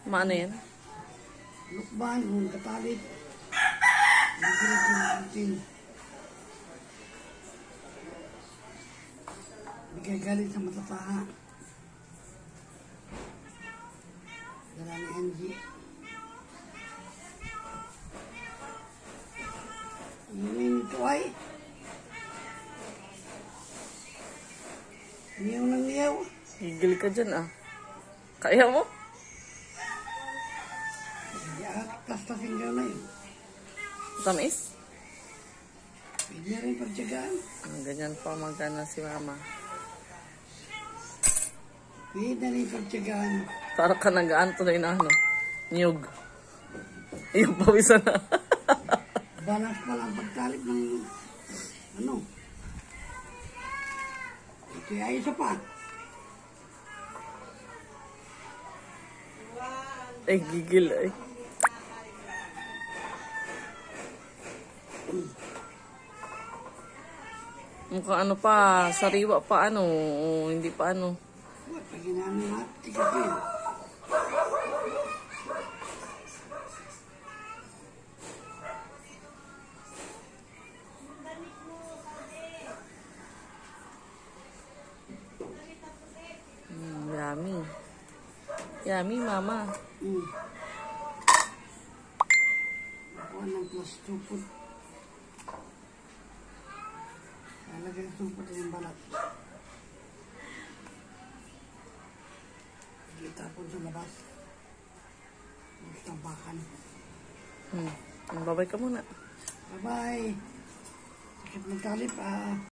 Maano yan? Lukban, yung katalit. Nagilit yung ating. Bigay galit sa matataha. Dala ni NG. Inumin ito ay. Niyaw ng niyaw. Higil ka dyan ah. Kaya mo? Tas-tasin ka na yun. Tamis? Pwede na rin pagtsagaan. Ganyan pa magana si mama. Pwede na rin pagtsagaan. Para ka nag-aanto na yun ano. Niyog. Yung pawisan na. Balas pa lang pagtalip ng ano. Ito ay isa pa. Ay, gigil ay. Mukhang ano pa, sariwa pa ano, hindi pa ano. Pag ginamit natin, tigas yun. Yummy. Yummy, mama. Ako ng plus 2 food. Lalagay itong puti ng balat. Itapon sa labas. Tampakan. Babay ka muna. Bye-bye. Sakit ng talip ah.